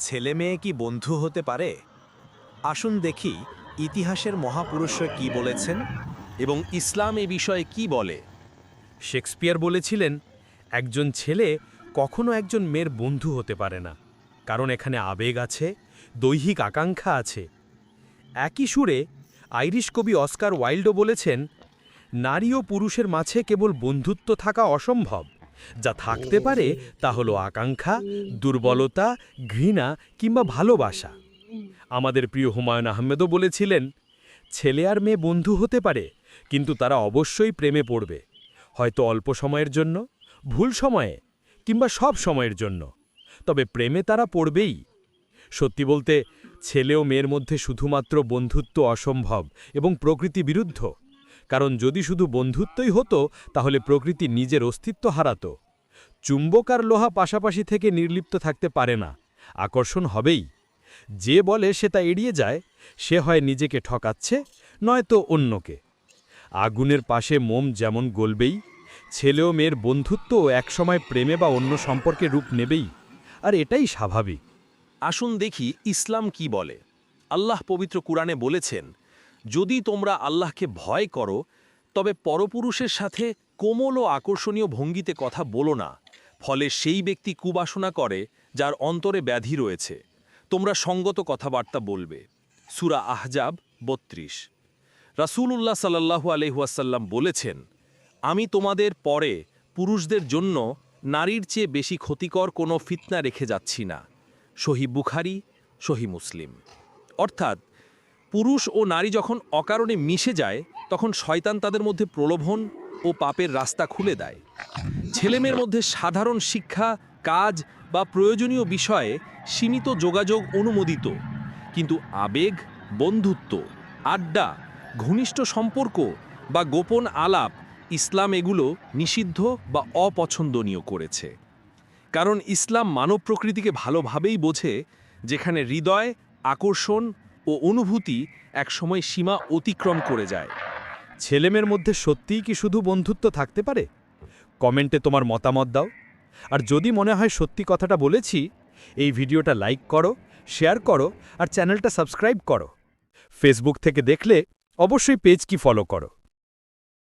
ছেলে মেয়ে কি বন্ধু হতে পারে? আসুন দেখি ইতিহাসের মহাপুরুষরা কি বলেছেন এবং ইসলাম এ বিষয়ে কি বলে। শেক্সপিয়ার বলেছিলেন, একজন ছেলে কখনো একজন মেয়ের বন্ধু হতে পারে না, কারণ এখানে আবেগ আছে, দৈহিক আকাঙ্ক্ষা আছে। একই সুরে আইরিশ কবি অস্কার ওয়াইল্ডও বলেছেন, নারী ও পুরুষের মাঝে কেবল বন্ধুত্ব থাকা অসম্ভব, যা থাকতে পারে তা হলো আকাঙ্ক্ষা, দুর্বলতা, ঘৃণা কিংবা ভালোবাসা। আমাদের প্রিয় হুমায়ুন আহমেদও বলেছিলেন, ছেলে আর মেয়ে বন্ধু হতে পারে, কিন্তু তারা অবশ্যই প্রেমে পড়বে, হয়তো অল্প সময়ের জন্য, ভুল সময়ে কিংবা সব সময়ের জন্য, তবে প্রেমে তারা পড়বেই। সত্যি বলতে, ছেলে ও মেয়ের মধ্যে শুধুমাত্র বন্ধুত্ব অসম্ভব এবং প্রকৃতি বিরুদ্ধ, কারণ যদি শুধু বন্ধুত্বই হতো তাহলে প্রকৃতি নিজের অস্তিত্ব হারাতো। চুম্বক আর লোহা পাশাপাশি থেকে নির্লিপ্ত থাকতে পারে না, আকর্ষণ হবেই। যে বলে সে তা এড়িয়ে যায়, সে হয় নিজেকে ঠকাচ্ছে, নয়তো অন্যকে। আগুনের পাশে মোম যেমন গলবেই, ছেলে ও মেয়ের বন্ধুত্বও একসময় প্রেমে বা অন্য সম্পর্কে রূপ নেবেই, আর এটাই স্বাভাবিক। আসুন দেখি ইসলাম কি বলে। আল্লাহ পবিত্র কুরআনে বলেছেন, যদি তোমরা আল্লাহকে ভয় করো তবে পরপুরুষের সাথে কোমল ও আকর্ষণীয় ভঙ্গিতে কথা বলো না, ফলে সেই ব্যক্তি কুবাসনা করে যার অন্তরে ব্যাধি রয়েছে। তোমরা সঙ্গত কথাবার্তা বলবে। সূরা আহজাব ৩২। রাসূলুল্লাহ সাল্লাল্লাহু আলাইহি ওয়াসাল্লাম বলেছেন, আমি তোমাদের পরে পুরুষদের জন্য নারীর চেয়ে বেশি ক্ষতিকর কোনো ফিতনা রেখে যাচ্ছি না। সহিহ বুখারী, সহিহ মুসলিম। অর্থাৎ পুরুষ ও নারী যখন অকারণে মিশে যায়, তখন শয়তান তাদের মধ্যে প্রলোভন ও পাপের রাস্তা খুলে দেয়। ছেলেমেয়ের মধ্যে সাধারণ শিক্ষা, কাজ বা প্রয়োজনীয় বিষয়ে সীমিত যোগাযোগ অনুমোদিত, কিন্তু আবেগ, বন্ধুত্ব, আড্ডা, ঘনিষ্ঠ সম্পর্ক বা গোপন আলাপ, ইসলাম এগুলো নিষিদ্ধ বা অপছন্দনীয় করেছে। কারণ ইসলাম মানব প্রকৃতিকে ভালোভাবেই বোঝে, যেখানে হৃদয়, আকর্ষণ ও অনুভূতি একসময় সীমা অতিক্রম করে যায়। ছেলেমেয়ের মধ্যে সত্যিই কি শুধু বন্ধুত্ব থাকতে পারে? কমেন্টে তোমার মতামত দাও। আর যদি মনে হয় সত্যি কথাটা বলেছি, এই ভিডিওটা লাইক করো, শেয়ার করো আর চ্যানেলটা সাবস্ক্রাইব করো। ফেসবুক থেকে দেখলে অবশ্যই পেজ কি ফলো করো।